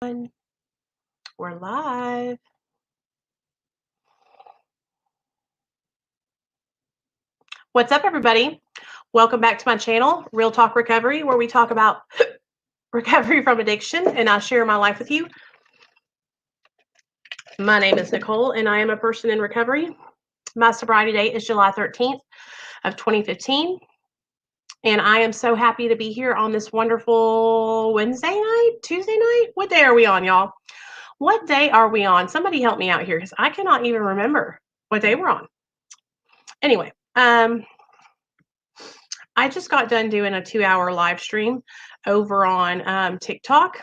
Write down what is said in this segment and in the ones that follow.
We're live. What's up, everybody? Welcome back to my channel, Real Talk Recovery, where we talk about recovery from addiction and I share my life with you. My name is Nicole and I am a person in recovery. My sobriety date is July 13th of 2015. And I am so happy to be here on this wonderful Wednesday night, Tuesday night. What day are we on, y'all? What day are we on? Somebody help me out here because I cannot even remember what day we're on. Anyway, I just got done doing a 2-hour live stream over on TikTok.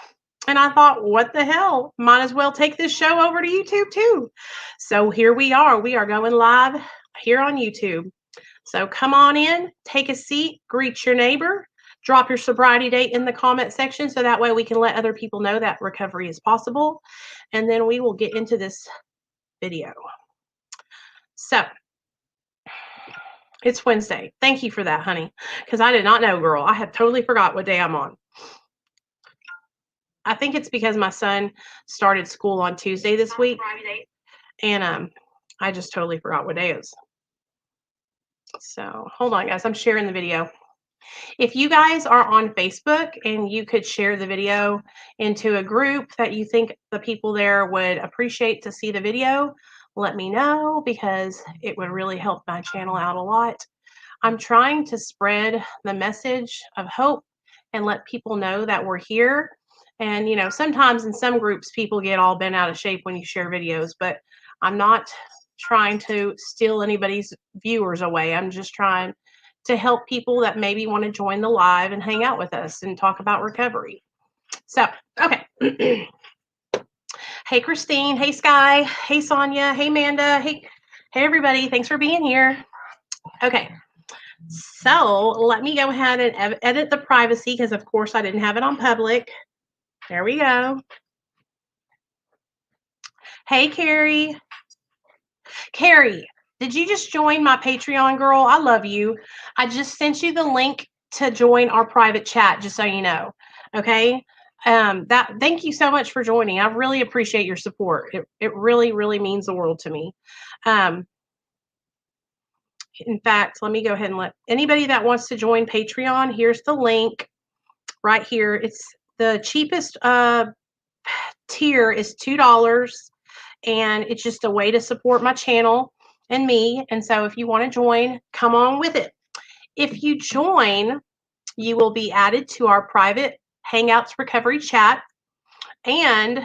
And I thought, what the hell? Might as well take this show over to YouTube too. So here we are. We are going live here on YouTube. So come on in, take a seat, greet your neighbor, drop your sobriety date in the comment section so that way we can let other people know that recovery is possible. And then we will get into this video. So it's Wednesday. Thank you for that, honey, because I did not know, girl. I have totally forgot what day I'm on. I think it's because my son started school on Tuesday this week, and I just totally forgot what day it is. So hold on, guys. I'm sharing the video. If you guys are on Facebook and you could share the video into a group that you think the people there would appreciate to see the video, let me know because it would really help my channel out a lot. I'm trying to spread the message of hope and let people know that we're here. And, you know, sometimes in some groups, people get all bent out of shape when you share videos, but I'm not trying to steal anybody's viewers away. I'm just trying to help people that maybe want to join the live and hang out with us and talk about recovery. So, okay. Hey, Christine. Hey, Sky. Hey, Sonia. Hey, Amanda. Hey, everybody. Thanks for being here. Okay. So let me go ahead and edit the privacy because, of course, I didn't have it on public. There we go. Hey, Carrie. Carrie, did you just join my Patreon, girl? I love you. I just sent you the link to join our private chat, just so you know. Okay. Thank you so much for joining. I really appreciate your support. It really, really means the world to me. In fact, let me go ahead and let anybody that wants to join Patreon, here's the link right here. It's the cheapest tier is $2, and it's just a way to support my channel and me. And so if you want to join, come on with it. If you join, you will be added to our private Hangouts Recovery chat, and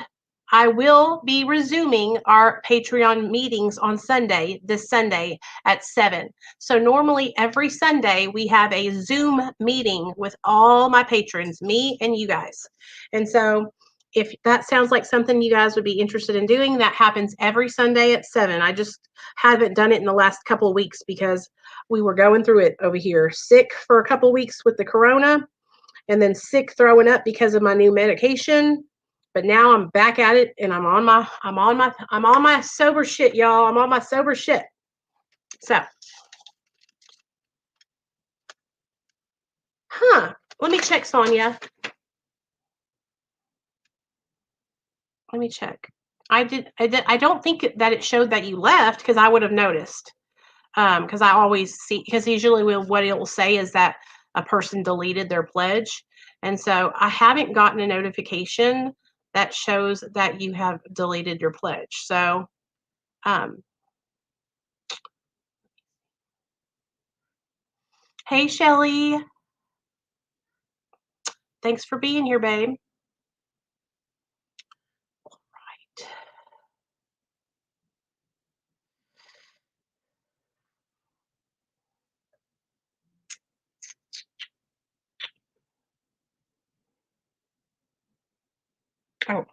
I will be resuming our Patreon meetings on Sunday, this Sunday at 7. So normally every Sunday we have a Zoom meeting with all my patrons, me and you guys. And so if that sounds like something you guys would be interested in doing, that happens every Sunday at 7. I just haven't done it in the last couple of weeks because we were going through it over here, sick for a couple of weeks with the corona, and then sick throwing up because of my new medication. But now I'm back at it and I'm on my sober shit, y'all. I'm on my sober shit. So, let me check, Sonia. Let me check. I don't think that it showed that you left because I would have noticed. Because I always see, because usually what it will say is that a person deleted their pledge. And so I haven't gotten a notification that shows that you have deleted your pledge. So, hey, Shelly. Thanks for being here, babe. All right. Oh, okay.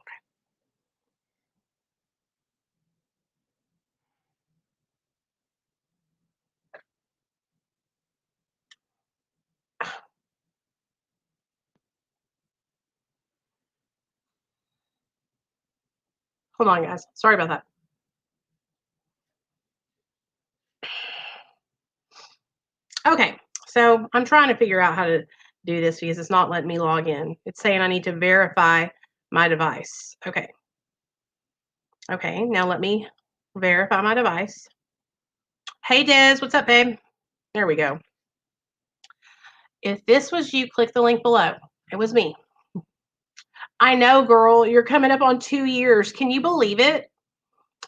Hold on, guys. Sorry about that. Okay, so I'm trying to figure out how to do this because it's not letting me log in. It's saying I need to verify my device. Okay. Okay, now let me verify my device. Hey, Des, what's up, babe? There we go. If this was you, click the link below. It was me. I know, girl. You're coming up on 2 years. Can you believe it?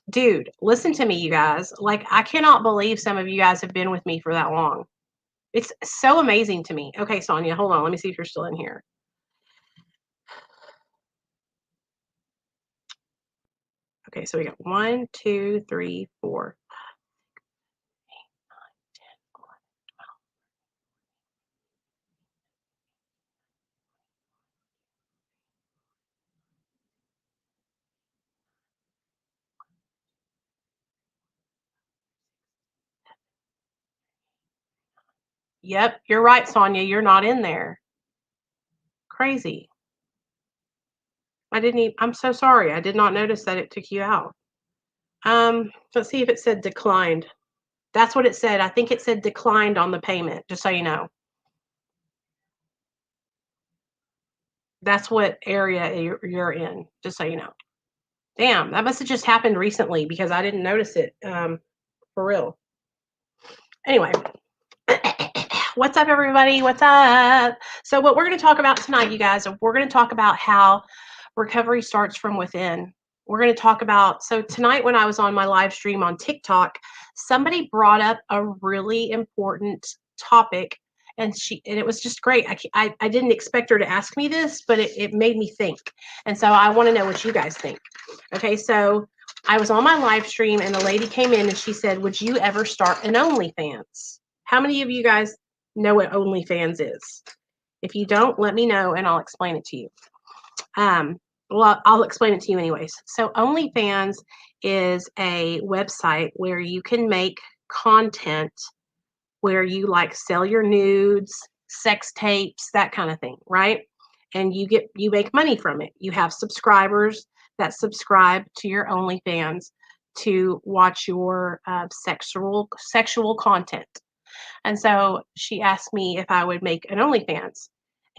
Dude, listen to me, you guys. Like, I cannot believe some of you guys have been with me for that long. It's so amazing to me. Okay, Sonia, hold on. Let me see if you're still in here. Okay, so we got 1, 2, 3, 4. Yep, you're right, Sonia. You're not in there. Crazy. I didn't even, I'm so sorry. I did not notice that it took you out. Let's see if it said declined. That's what it said. I think it said declined on the payment, just so you know. That's what area you're in, just so you know. Damn, that must have just happened recently because I didn't notice it. For real. Anyway, what's up, everybody? What's up? So, what we're going to talk about tonight, you guys, we're going to talk about how recovery starts from within. We're going to talk about, so tonight when I was on my live stream on TikTok, somebody brought up a really important topic, and it was just great. I didn't expect her to ask me this, but it made me think. And so I want to know what you guys think. Okay, so I was on my live stream and a lady came in and she said, would you ever start an OnlyFans? How many of you guys know what OnlyFans is? If you don't, let me know and I'll explain it to you. Well, I'll explain it to you anyways. So OnlyFans is a website where you can make content where you like sell your nudes, sex tapes, that kind of thing, right? And you make money from it. You have subscribers that subscribe to your OnlyFans to watch your sexual content. And so she asked me if I would make an OnlyFans.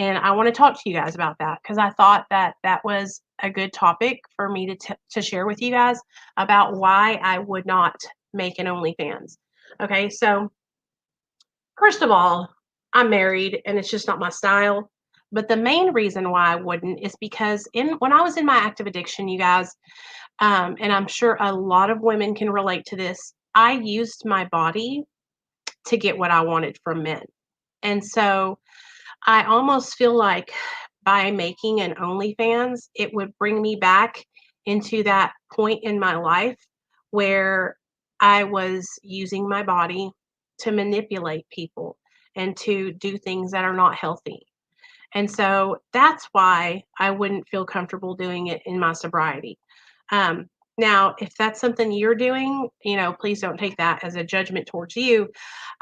And I want to talk to you guys about that because I thought that that was a good topic for me to share with you guys about why I would not make an OnlyFans. Okay, so first of all, I'm married and it's just not my style. But the main reason why I wouldn't is because when I was in my active addiction, you guys, and I'm sure a lot of women can relate to this, I used my body to get what I wanted from men. And so I almost feel like by making an OnlyFans, it would bring me back into that point in my life where I was using my body to manipulate people and to do things that are not healthy. And so that's why I wouldn't feel comfortable doing it in my sobriety. Um, Now, if that's something you're doing, please don't take that as a judgment towards you.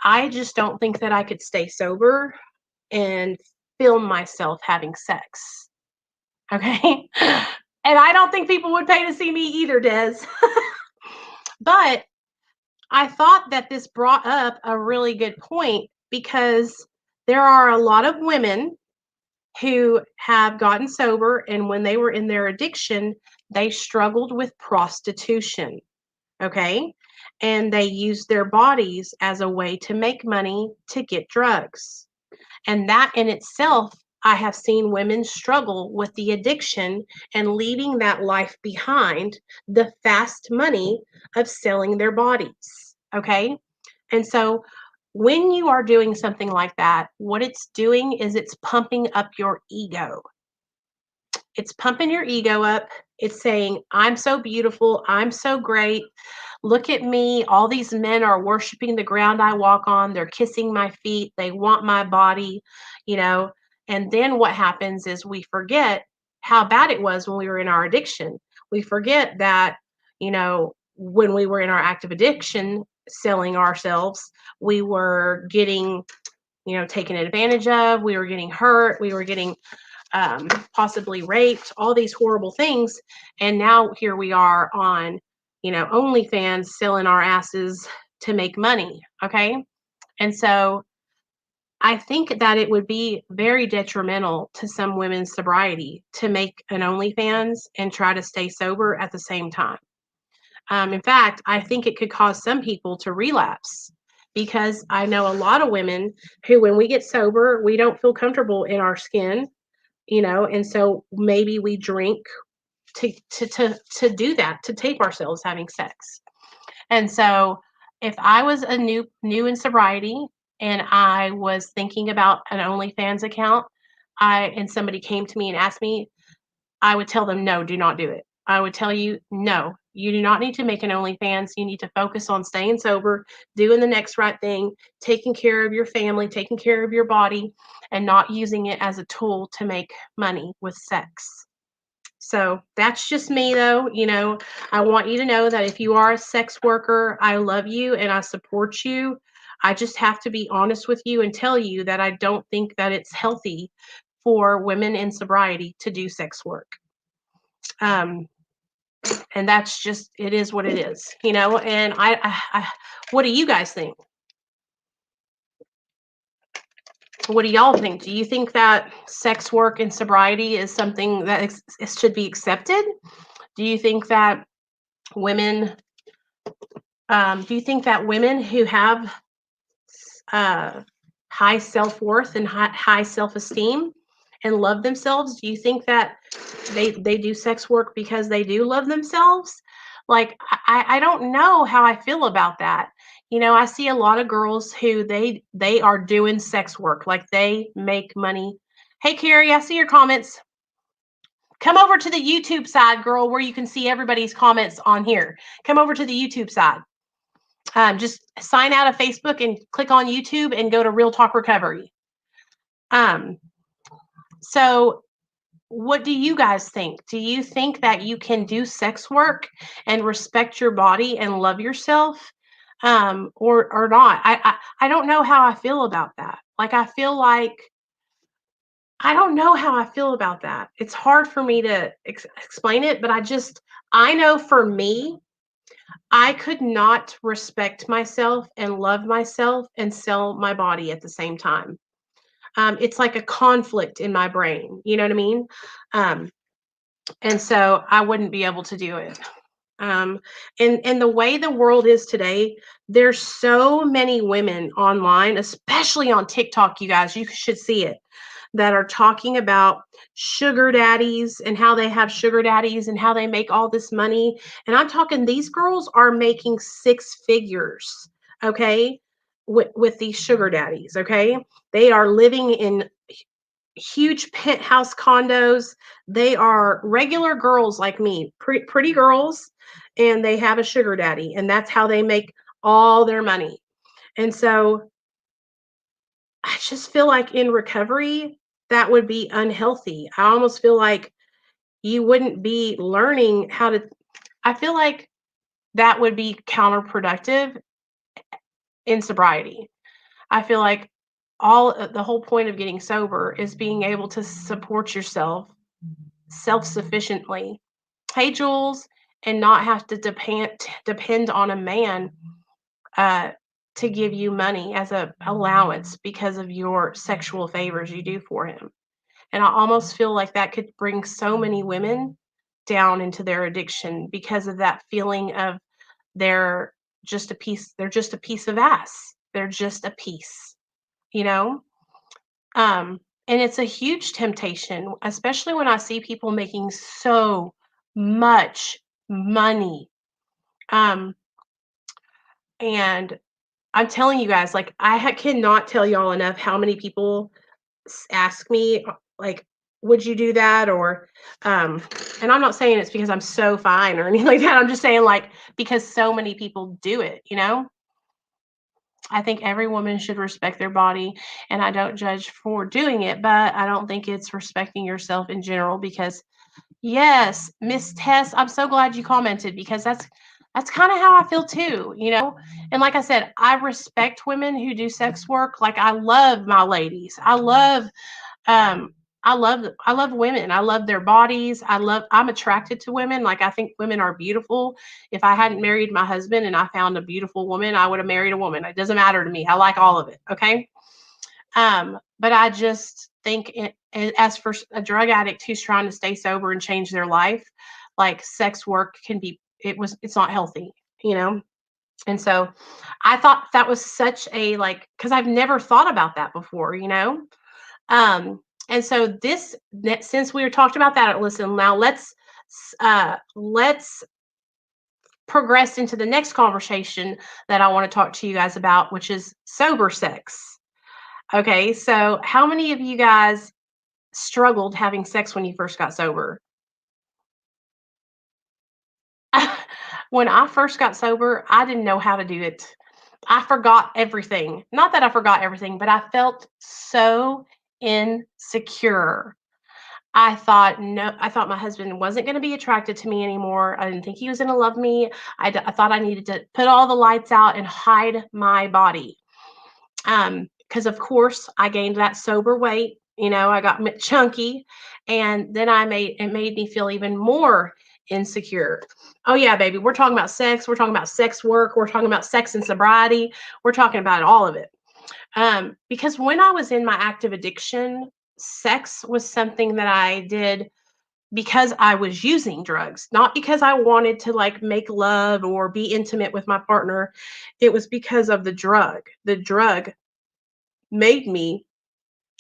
I just don't think that I could stay sober and film myself having sex. Okay. And I don't think people would pay to see me either, Des. But I thought that this brought up a really good point because there are a lot of women who have gotten sober, and when they were in their addiction, they struggled with prostitution. Okay. And they used their bodies as a way to make money to get drugs. And that in itself, I have seen women struggle with the addiction and leaving that life behind, the fast money of selling their bodies. Okay. And so when you are doing something like that, what it's doing is it's pumping up your ego. It's pumping your ego up. It's saying, I'm so beautiful. I'm so great. Look at me. All these men are worshiping the ground I walk on. They're kissing my feet. They want my body, you know. And then what happens is we forget how bad it was when we were in our addiction. We forget that, when we were in our active addiction, selling ourselves, we were getting, taken advantage of. We were getting hurt. We were getting possibly raped, all these horrible things. And now here we are on, OnlyFans selling our asses to make money. Okay. And so I think that it would be very detrimental to some women's sobriety to make an OnlyFans and try to stay sober at the same time. In fact, I think it could cause some people to relapse because I know a lot of women who, when we get sober, we don't feel comfortable in our skin, and so maybe we drink to do that, to tape ourselves having sex. And so if I was a new in sobriety and I was thinking about an OnlyFans account, and somebody came to me and asked me, I would tell them, no, do not do it. I would tell you, no, you do not need to make an OnlyFans. You need to focus on staying sober, doing the next right thing, taking care of your family, taking care of your body, and not using it as a tool to make money with sex. So that's just me, though. I want you to know that if you are a sex worker, I love you and I support you. I just have to be honest with you and tell you that I don't think that it's healthy for women in sobriety to do sex work. Um, and that's just, it is what it is, and what do you guys think? What do y'all think? Do you think that sex work and sobriety is something that should be accepted? Do you think that women do you think that women who have uh, high self-worth and high self-esteem and love themselves, do you think that they do sex work because they do love themselves? Like, I don't know how I feel about that. I see a lot of girls who they are doing sex work, like they make money. Hey, Carrie, I see your comments. Come over to the YouTube side, girl, where you can see everybody's comments on here. Come over to the YouTube side. Just sign out of Facebook and click on YouTube and go to Real Talk Recovery. So what do you guys think? Do you think that you can do sex work and respect your body and love yourself, or not? I don't know how I feel about that. Like, I feel like I don't know how I feel about that. It's hard for me to explain it, but I know for me, I could not respect myself and love myself and sell my body at the same time. It's like a conflict in my brain. You know what I mean? Um, and so I wouldn't be able to do it. And the way the world is today, there's so many women online, especially on TikTok. You guys, you should see it, that are talking about sugar daddies and how they have sugar daddies and how they make all this money. And I'm talking, these girls are making six figures, okay, with these sugar daddies, okay? They are living in huge penthouse condos. They are regular girls like me, pretty girls, and they have a sugar daddy, and that's how they make all their money. And so I just feel like in recovery, that would be unhealthy. I almost feel like you wouldn't be learning how to, I feel like that would be counterproductive in sobriety. I feel like the whole point of getting sober is being able to support yourself self-sufficiently. Hey, Jules, and not have to depend on a man uh, to give you money as a allowance because of your sexual favors you do for him. And I almost feel like that could bring so many women down into their addiction because of that feeling of they're they're just a piece of ass. They're just a piece, you know? And it's a huge temptation, especially when I see people making so much money. Um, and I'm telling you guys, like, cannot tell y'all enough how many people ask me, like, would you do that? Or, and I'm not saying it's because I'm so fine or anything like that. I'm just saying, like, because so many people do it, I think every woman should respect their body, and I don't judge for doing it, but I don't think it's respecting yourself in general because yes, Miss Tess, I'm so glad you commented because that's kind of how I feel too. And like I said, I respect women who do sex work. Like, I love my ladies. Um I love women. I love their bodies. I'm attracted to women. Like, I think women are beautiful. If I hadn't married my husband and I found a beautiful woman, I would have married a woman. It doesn't matter to me. I like all of it. Okay. But I just think as for a drug addict who's trying to stay sober and change their life, like sex work can be, it's not healthy, you know? And so I thought that was such a like, because I've never thought about that before, you know? And so since we were talked about that, listen, now let's progress into the next conversation that I want to talk to you guys about, which is sober sex. Okay, so how many of you guys struggled having sex when you first got sober? When I first got sober, I didn't know how to do it. I forgot everything. Not that I forgot everything, but I felt so insecure. I thought my husband wasn't going to be attracted to me anymore. I didn't think he was going to love me. I thought I needed to put all the lights out and hide my body. Because of course I gained that sober weight. You know, I got chunky, and then it made me feel even more insecure. Oh yeah, baby, we're talking about sex. We're talking about sex work. We're talking about sex and sobriety. We're talking about all of it. Because when I was in my active addiction, sex was something that I did because I was using drugs, not because I wanted to like make love or be intimate with my partner. It was because of the drug. The drug made me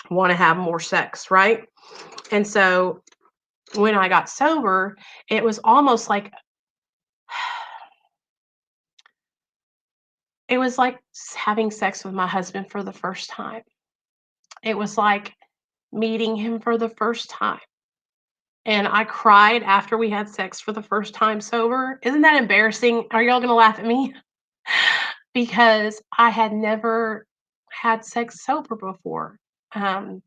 want to have more sex, right? And so when I got sober, it was almost like it was like having sex with my husband for the first time. It was like meeting him for the first time. And I cried after we had sex for the first time sober. Isn't that embarrassing? Are y'all going to laugh at me? Because I had never had sex sober before. Um,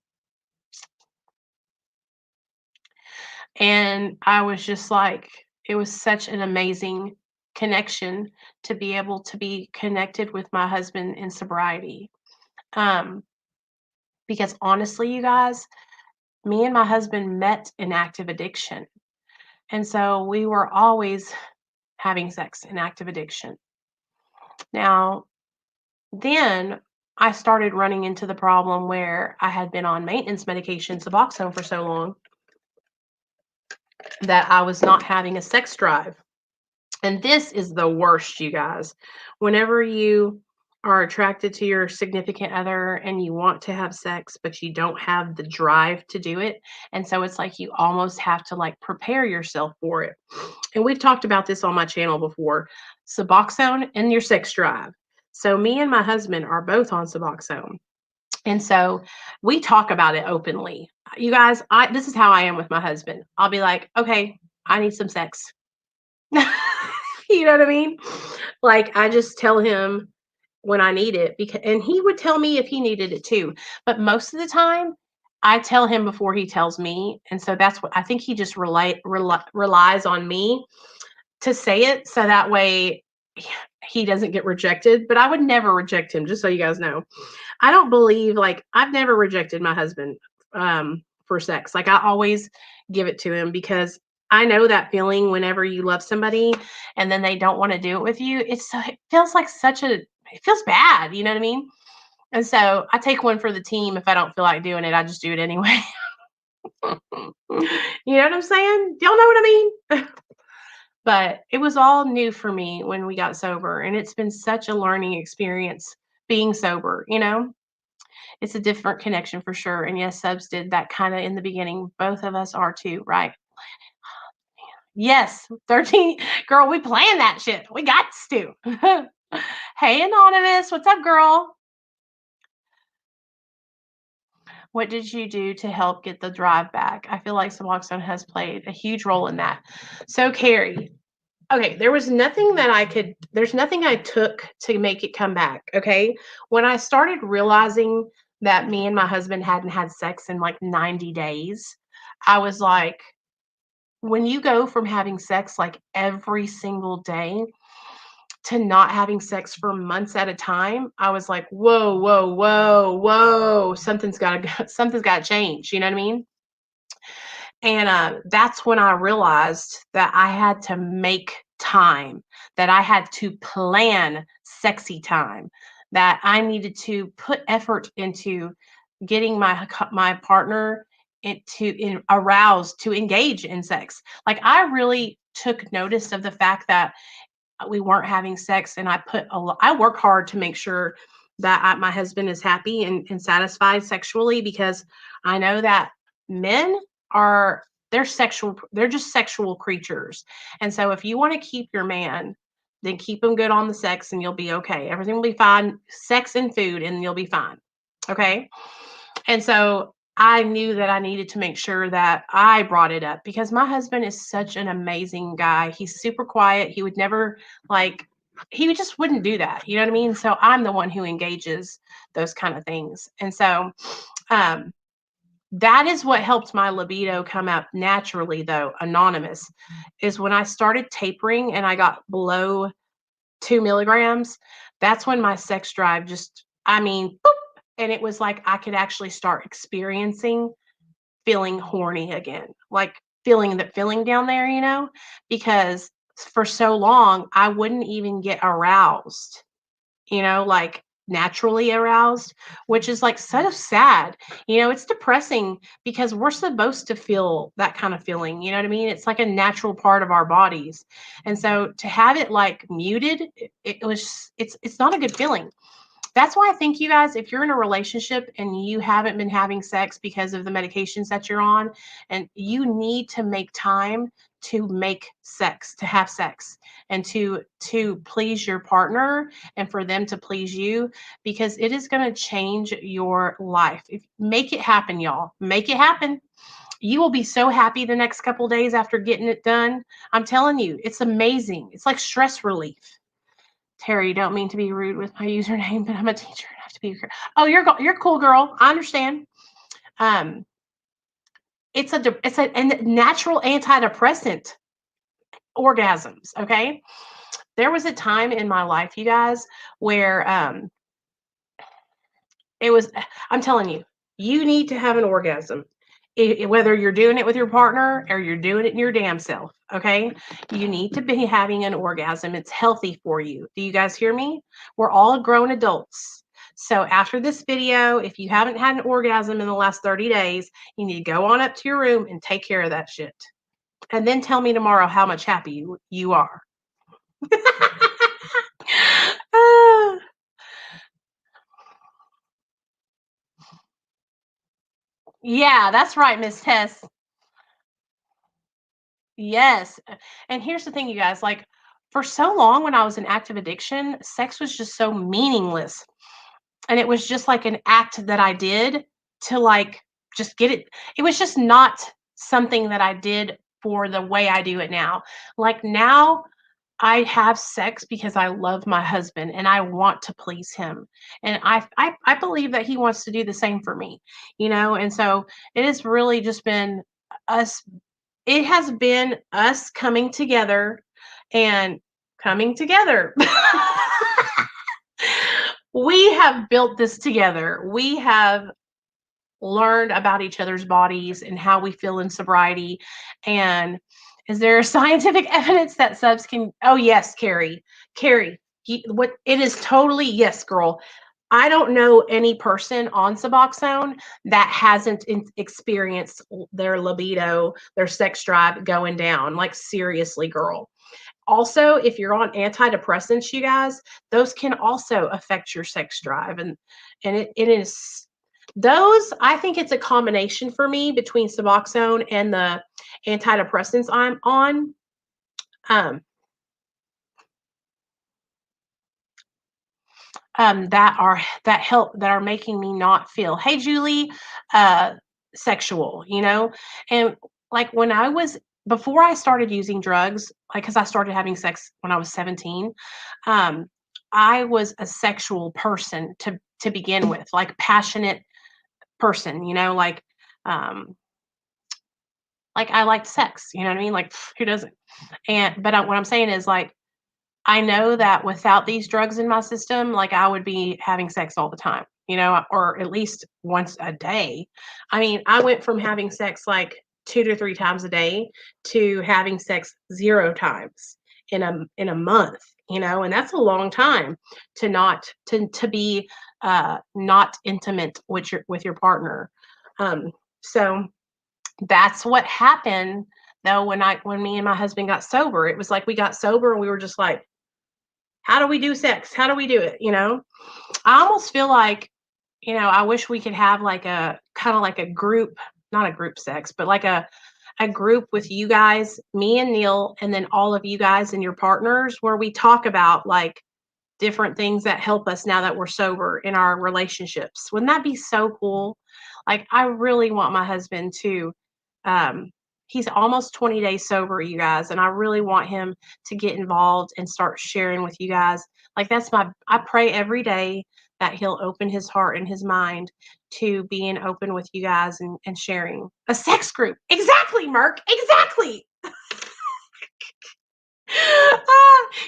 and I was just like, it was such an amazing connection to be able to be connected with my husband in sobriety. Um, because honestly, you guys, me and my husband met in active addiction. And so we were always having sex in active addiction. Now, then I started running into the problem where I had been on maintenance medication, Suboxone, for so long that I was not having a sex drive. And this is the worst, you guys. Whenever you are attracted to your significant other and you want to have sex, but you don't have the drive to do it. And so it's like you almost have to like prepare yourself for it. And we've talked about this on my channel before, Suboxone and your sex drive. So me and my husband are both on Suboxone. And so we talk about it openly. You guys, this is how I am with my husband. I'll be like, okay, I need some sex. You know what I mean? Like I just tell him when I need it and he would tell me if he needed it too. But most of the time I tell him before he tells me. And so that's what I think he just relies on me to say it so that way he doesn't get rejected. But I would never reject him, just so you guys know. I don't believe like I've never rejected my husband for sex. Like I always give it to him because I know that feeling whenever you love somebody and then they don't want to do it with you. It feels like it feels bad. You know what I mean? And so I take one for the team. If I don't feel like doing it, I just do it anyway. You know what I'm saying? Y'all know what I mean? But it was all new for me when we got sober. And it's been such a learning experience being sober, you know? It's a different connection for sure. And yes, Subs did that kind of in the beginning. Both of us are too, right? Yes, 13. Girl, we planned that shit. We got to. Hey, Anonymous. What's up, girl? What did you do to help get the drive back? I feel like Suboxone has played a huge role in that. So, Carrie, okay, there's nothing I took to make it come back. Okay. When I started realizing that me and my husband hadn't had sex in like 90 days, I was like, when you go from having sex like every single day to not having sex for months at a time, I was like, whoa, whoa, whoa, whoa, something's got to change. You know what I mean? And that's when I realized that I had to make time, that I had to plan sexy time, that I needed to put effort into getting my partner aroused to engage in sex. Like I really took notice of the fact that we weren't having sex, and I work hard to make sure that my husband is happy and satisfied sexually, because I know that men are they're just sexual creatures. And so if you want to keep your man, then keep him good on the sex and you'll be okay. Everything will be fine. Sex and food and you'll be fine. Okay? And so I knew that I needed to make sure that I brought it up, because my husband is such an amazing guy. He's super quiet. He would never like he just wouldn't do that. You know what I mean? So I'm the one who engages those kind of things. And so um that is what helped my libido come up naturally, though, anonymous, is when I started tapering and I got below 2 milligrams. That's when my sex drive just, I mean, boop, and it was like I could actually start experiencing feeling horny again, like feeling that feeling down there, because for so long I wouldn't even get aroused, like naturally aroused, which is like so sad. It's depressing because we're supposed to feel that kind of feeling. You know what I mean? It's like a natural part of our bodies. And so to have it like muted, it's not a good feeling. That's why I think, you guys, if you're in a relationship and you haven't been having sex because of the medications that you're on, and you need to make time to have sex, and to please your partner and for them to please you, because it is going to change your life. Make it happen, y'all. Make it happen. You will be so happy the next couple days after getting it done. I'm telling you, it's amazing. It's like stress relief. Terry, don't mean to be rude with my username, but I'm a teacher and I have to be. Oh, you're cool, girl. I understand. Um, it's a natural antidepressant. Orgasms. Okay, there was a time in my life, you guys, where it was. I'm telling you, you need to have an orgasm. Whether you're doing it with your partner or you're doing it in your damn self, okay? You need to be having an orgasm. It's healthy for you. Do you guys hear me? We're all grown adults. So after this video, if you haven't had an orgasm in the last 30 days, you need to go on up to your room and take care of that shit. And then tell me tomorrow how much happy you are. Yeah, that's right, Miss Tess. Yes. And here's the thing, you guys, like for so long when I was in active addiction, sex was just so meaningless. And it was just like an act that I did to like just get it. It was just not something that I did for the way I do it now. Like now I have sex because I love my husband and I want to please him. And I believe that he wants to do the same for me, and so it has really just been us it has been us coming together and coming together. We have built this together. We have learned about each other's bodies and how we feel in sobriety. And is there scientific evidence that subs can? Oh, yes, Carrie. Carrie, what it is totally yes, girl. I don't know any person on Suboxone that hasn't experienced their libido, their sex drive going down. Like, seriously, girl. Also, if you're on antidepressants, you guys, those can also affect your sex drive. And it is those, I think it's a combination for me between Suboxone and the antidepressants I'm on. Um, that are making me not feel, hey Julie, uh sexual, and like when I was before I started using drugs, like because I started having sex when I was 17. um I was a sexual person to begin with, like passionate person, like I liked sex, you know what I mean, like who doesn't? But what I'm saying is, like, I know that without these drugs in my system, like I would be having sex all the time, or at least once a day. I mean, I went from having sex like 2 to 3 times a day to having sex 0 times in a month, and that's a long time to not to be not intimate with your partner. So that's what happened though when me and my husband got sober. It was like we got sober and we were just like, how do we do sex? How do we do it? I almost feel like, I wish we could have like a kind of like a group, not a group sex, but like a group with you guys, me and Neil, and then all of you guys and your partners where we talk about like different things that help us now that we're sober in our relationships. Wouldn't that be so cool? Like, I really want my husband to, um, he's almost 20 days sober, you guys, and I really want him to get involved and start sharing with you guys. Like, I pray every day that he'll open his heart and his mind to being open with you guys and sharing a sex group. Exactly, Mark. Exactly.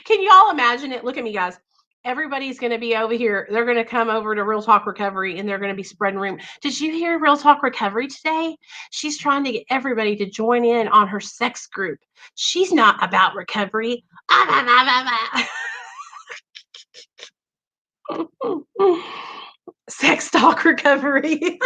Can you all imagine it? Look at me, guys. Everybody's going to be over here. They're going to come over to Real Talk Recovery and they're going to be spreading room. Did you hear Real Talk Recovery today? She's trying to get everybody to join in on her sex group. She's not about recovery. Sex Talk Recovery.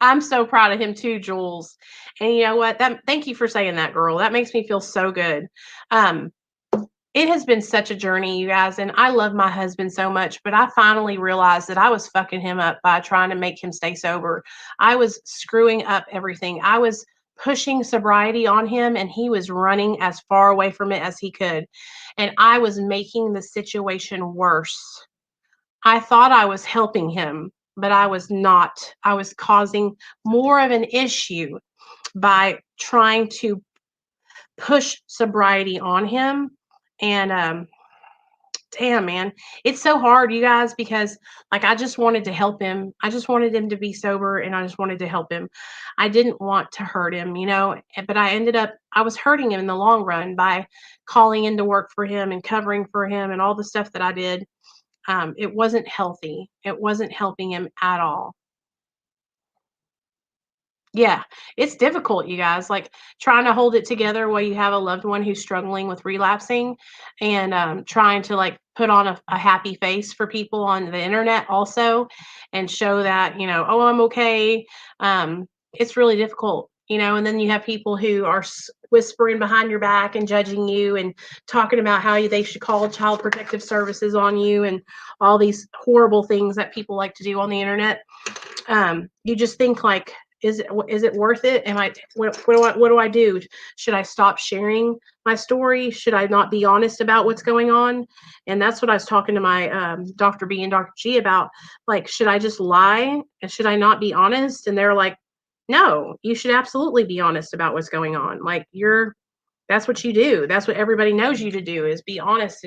I'm so proud of him too, Jules. And you know what? Thank you for saying that, girl. That makes me feel so good. Um, it has been such a journey, you guys, and I love my husband so much, but I finally realized that I was fucking him up by trying to make him stay sober. I was screwing up everything. I was pushing sobriety on him, and he was running as far away from it as he could. And I was making the situation worse. I thought I was helping him, but I was not. I was causing more of an issue by trying to push sobriety on him. And damn, man, it's so hard, you guys, because like I just wanted to help him. I just wanted him to be sober and I just wanted to help him. I didn't want to hurt him, but I was hurting him in the long run by calling into work for him and covering for him and all the stuff that I did. It wasn't healthy. It wasn't helping him at all. Yeah, it's difficult, you guys, like trying to hold it together while you have a loved one who's struggling with relapsing and trying to like put on a happy face for people on the internet also and show that, oh, I'm okay. It's really difficult, and then you have people who are whispering behind your back and judging you and talking about how they should call child protective services on you and all these horrible things that people like to do on the internet. You just think like, is it worth it? What do I do? Should I stop sharing my story? Should I not be honest about what's going on? And that's what I was talking to my Dr. B and Dr. G about. Like, should I just lie and should I not be honest? And they're like, no, you should absolutely be honest about what's going on. Like, that's what you do. That's what everybody knows you to do, is be honest.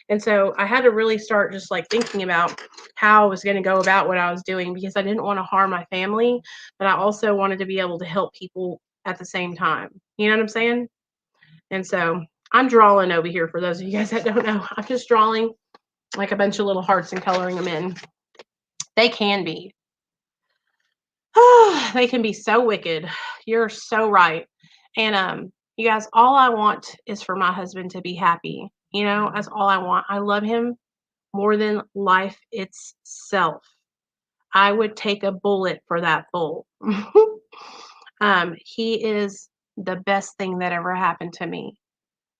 And so I had to really start just like thinking about how I was going to go about what I was doing, because I didn't want to harm my family, but I also wanted to be able to help people at the same time. You know what I'm saying? And so I'm drawing over here for those of you guys that don't know. I'm just drawing like a bunch of little hearts and coloring them in. They can be. They can be so wicked. You're so right. And you guys, all I want is for my husband to be happy. That's all I want. I love him more than life itself. I would take a bullet for that bull. He is the best thing that ever happened to me.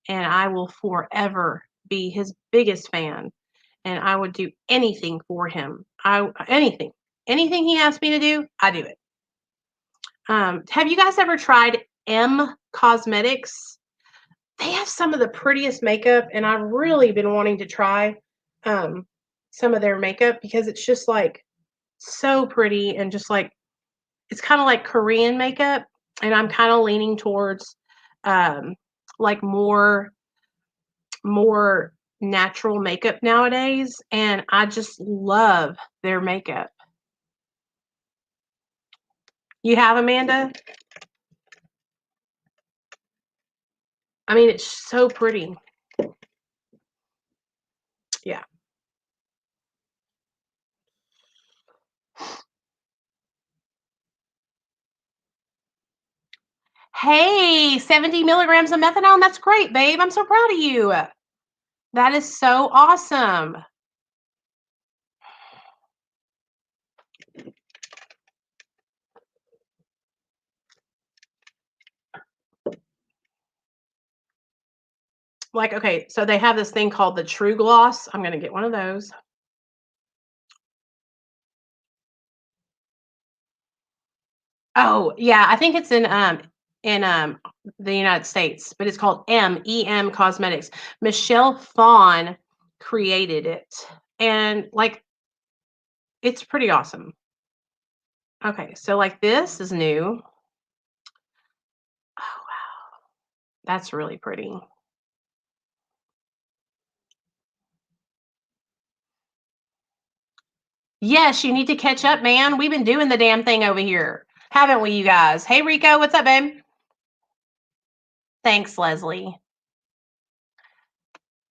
And I will forever be his biggest fan. And I would do anything for him. Anything he asks me to do, I do it. Have you guys ever tried M Cosmetics? They have some of the prettiest makeup, and I've really been wanting to try some of their makeup because it's just like so pretty and just like it's kind of like Korean makeup, and I'm kind of leaning towards like more natural makeup nowadays, and I just love their makeup. You have, Amanda? I mean, it's so pretty. Yeah. Hey, 70 milligrams of methadone. That's great, babe. I'm so proud of you. That is so awesome. Like, okay, so they have this thing called the True Gloss. I'm going to get one of those. Oh, yeah, I think it's in the United States, but it's called MEM Cosmetics. Michelle Phan created it. And like it's pretty awesome. Okay, so like this is new. Oh, wow. That's really pretty. Yes, you need to catch up, man. We've been doing the damn thing over here, haven't we, you guys? Hey, Rico, what's up, babe? Thanks, Leslie.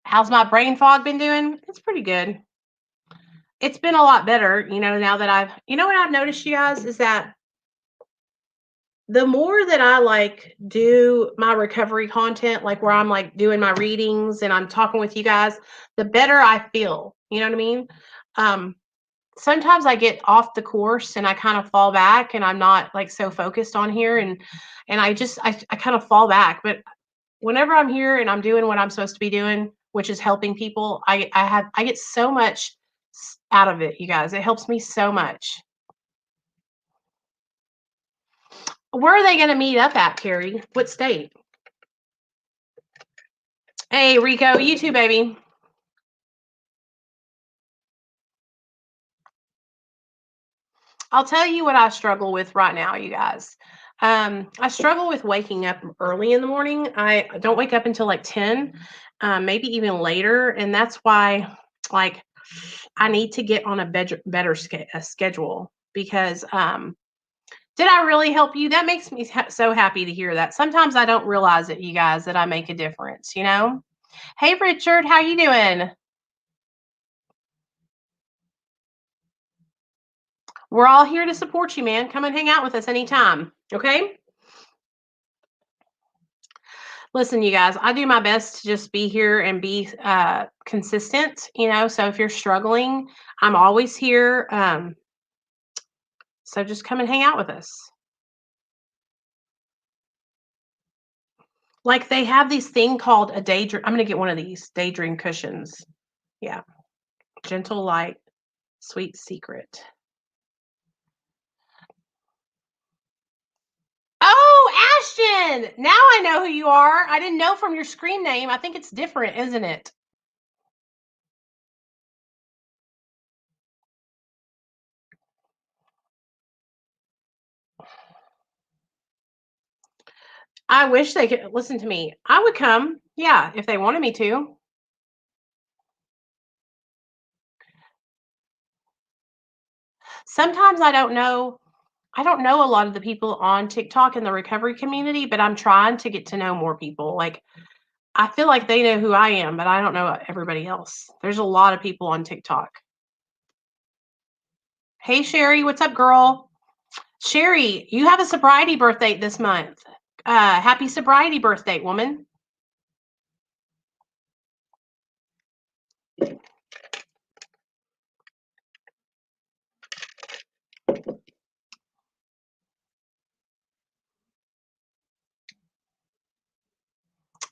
How's my brain fog been doing? It's pretty good. It's been a lot better, now that what I've noticed, you guys, is that the more that I like do my recovery content, like where I'm like doing my readings and I'm talking with you guys, the better I feel. You know what I mean? Um, Sometimes I get off the course and I kind of fall back and I'm not like so focused on here and I kind of fall back. But whenever I'm here and I'm doing what I'm supposed to be doing, which is helping people, I get so much out of it, you guys. It helps me so much. Where are they going to meet up at, Carrie? What state? Hey, Rico, you too, baby. I'll tell you what I struggle with right now, you guys. I struggle with waking up early in the morning. I don't wake up until like 10, maybe even later. And that's why, like, I need to get on a better schedule because did I really help you? That makes me so happy to hear that. Sometimes I don't realize it, you guys, that I make a difference, you know? Hey, Richard, how you doing? We're all here to support you, man. Come and hang out with us anytime. Okay. Listen, you guys, I do my best to just be here and be consistent, So if you're struggling, I'm always here. So just come and hang out with us. Like they have this thing called a daydream. I'm going to get one of these daydream cushions. Yeah. Gentle light, sweet secret. Oh, Ashton! Now I know who you are. I didn't know from your screen name. I think it's different, isn't it? I wish they could listen to me. I would come. Yeah, if they wanted me to. Sometimes I don't know a lot of the people on TikTok in the recovery community, but I'm trying to get to know more people. Like I feel like they know who I am, but I don't know everybody else. There's a lot of people on TikTok. Hey Sherry, what's up, girl? Sherry, you have a sobriety birthday this month. Happy sobriety birthday, woman.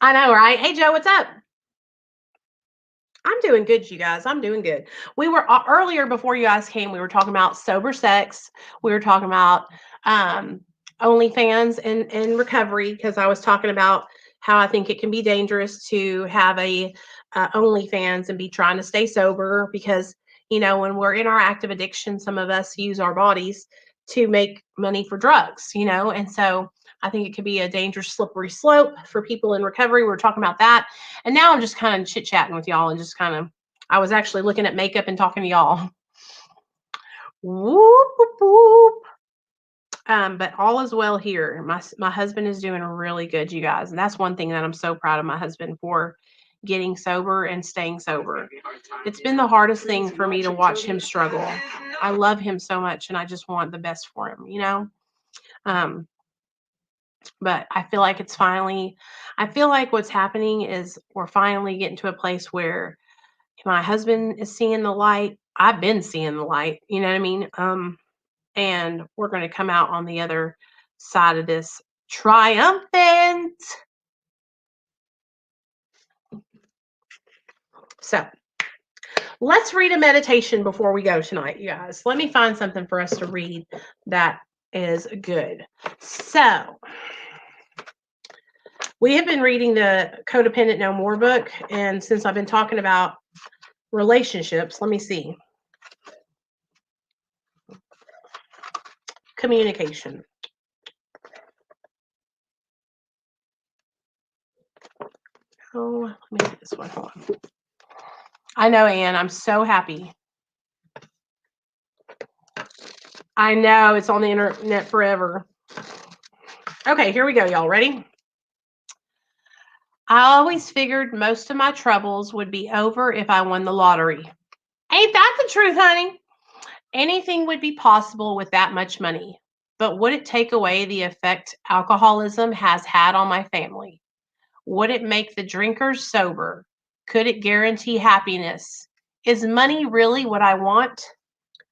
I know, right? Hey Joe, what's up? I'm doing good, you guys. I'm doing good. We were earlier before you guys came. We were talking about sober sex. We were talking about um, OnlyFans and recovery because I was talking about how I think it can be dangerous to have a OnlyFans and be trying to stay sober because when we're in our active addiction, some of us use our bodies to make money for drugs. And so I think it could be a dangerous, slippery slope for people in recovery. We were talking about that. And now I'm just kind of chit chatting with y'all and just kind of, I was actually looking at makeup and talking to y'all. Whoop, whoop, whoop. But all is well here. My husband is doing really good, you guys. And that's one thing that I'm so proud of my husband for getting sober and staying sober. It's been the hardest thing for me to watch him struggle. I love him so much and I just want the best for him. Um, But I feel like I feel like what's happening is we're finally getting to a place where my husband is seeing the light. I've been seeing the light, you know what I mean? And we're going to come out on the other side of this triumphant. So let's read a meditation before we go tonight, you guys. Let me find something for us to read that is good. So we have been reading the Codependent No More book. And since I've been talking about relationships, let me see. Communication. Oh, let me get this one. Hold on. I know, Anne. I'm so happy. I know it's on the internet forever. Okay, here we go, y'all. Ready? I always figured most of my troubles would be over if I won the lottery. Ain't that the truth, honey? Anything would be possible with that much money. But would it take away the effect alcoholism has had on my family? Would it make the drinkers sober? Could it guarantee happiness? Is money really what I want?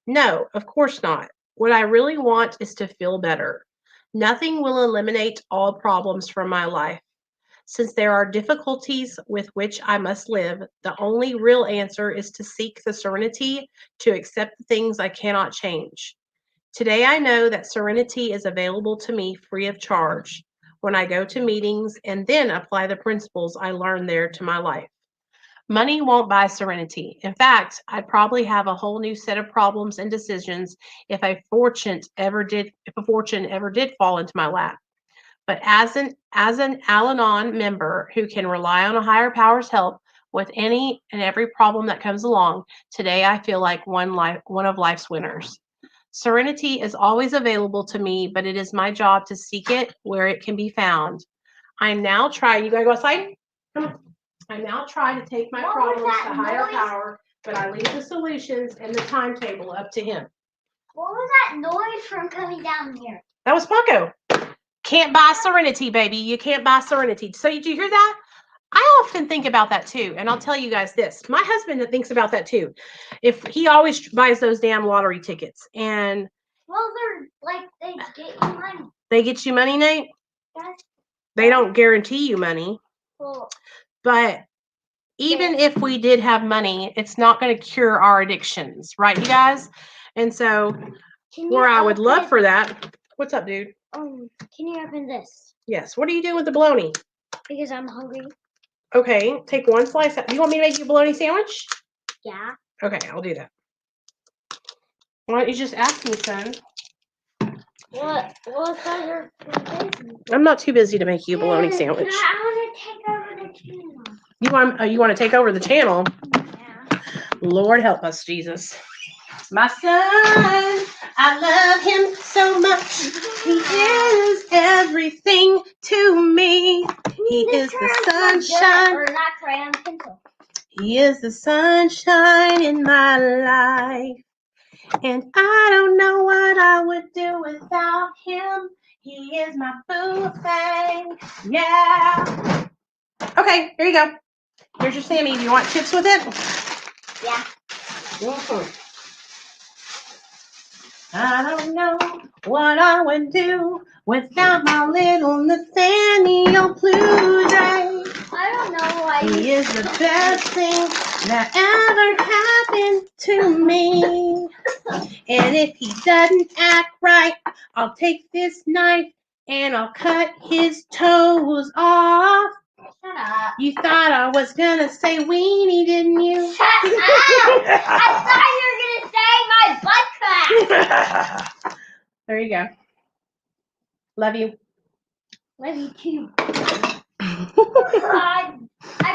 No, of course not. What I really want is to feel better. Nothing will eliminate all problems from my life. Since there are difficulties with which I must live, the only real answer is to seek the serenity to accept the things I cannot change. Today, I know that serenity is available to me free of charge when I go to meetings and then apply the principles I learned there to my life. Money won't buy serenity. In fact, I'd probably have a whole new set of problems and decisions if a fortune ever did fall into my lap. But as an Al-Anon member who can rely on a higher power's help with any and every problem that comes along, today I feel like one of life's winners. Serenity is always available to me, but it is my job to seek it where it can be found. I now try. You gotta go outside. Come on. I now try to take my problems to higher power, but I leave the solutions and the timetable up to him. What was that noise from coming down here? That was Paco. Can't buy serenity, baby. You can't buy serenity. So did you hear that? I often think about that too. And I'll tell you guys this. My husband thinks about that too. If he always buys those damn lottery tickets. And well, they're like they get you money. They get you money, Nate? Yes. They don't guarantee you money. Well, but even if we did have money, it's not going to cure our addictions, right, you guys? And so where I would love for that. What's up, dude? Can you open this? Yes. What are you doing with the bologna? Because I'm hungry. Okay, take one slice. Do you want me to make you a bologna sandwich? Yeah. Okay, I'll do that. Why don't you just ask me, son? What's on your I'm not too busy to make you a bologna sandwich. I want to take over the channel. You want to take over the channel? Yeah. Lord help us, Jesus. My son, I love him so much. He is everything to me. He is the sunshine. Or not crayon pencil. He is the sunshine in my life. And I don't know what I would do without him. He is my boo thing. Yeah. Okay, here you go. Here's your Sammy. Do you want chips with it? Yeah. Mm-hmm. I don't know what I would do without my little Nathaniel Blue Jay. I don't know why. He is the best thing that ever happened to me. And if he doesn't act right, I'll take this knife and I'll cut his toes off. Shut up. You thought I was gonna say weenie, didn't you? Shut up! I thought you were gonna say my butt crack. There you go. Love you. Love you too. I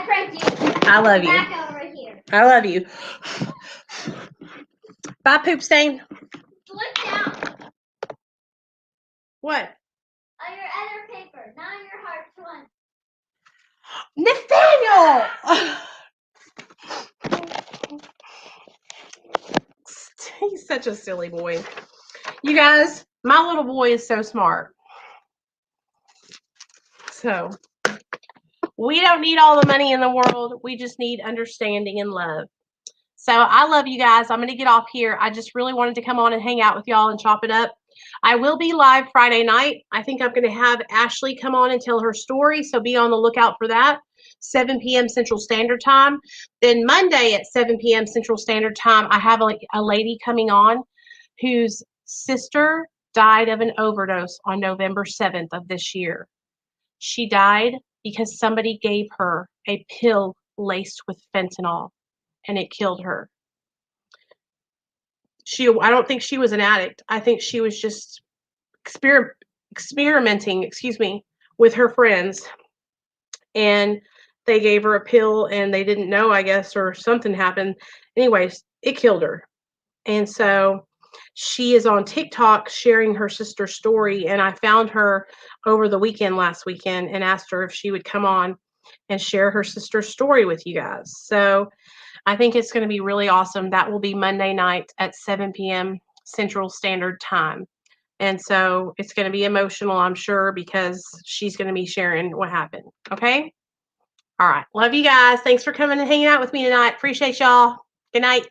pranked you. I love you. Back over here. I love you. Bye, Poop Stain. Look down. What? On your other paper, not on your heart one. Nathaniel! He's such a silly boy. You guys, my little boy is so smart. So we don't need all the money in the world. We just need understanding and love. So I love you guys. I'm going to get off here. I just really wanted to come on and hang out with y'all and chop it up. I will be live Friday night. I think I'm going to have Ashley come on and tell her story. So be on the lookout for that. 7 p.m. Central Standard Time. Then Monday at 7 p.m. Central Standard Time, I have a lady coming on whose sister died of an overdose on November 7th of this year. She died because somebody gave her a pill laced with fentanyl, and it killed her. I don't think she was an addict. I think she was just experimenting, with her friends, and they gave her a pill and they didn't know, I guess, or something happened. Anyways, it killed her. And so she is on TikTok sharing her sister's story, and I found her over the weekend, last weekend, and asked her if she would come on and share her sister's story with you guys. So I think it's going to be really awesome. That will be Monday night at 7 p.m. Central Standard Time. And so it's going to be emotional, I'm sure, because she's going to be sharing what happened. Okay? All right. Love you guys. Thanks for coming and hanging out with me tonight. Appreciate y'all. Good night.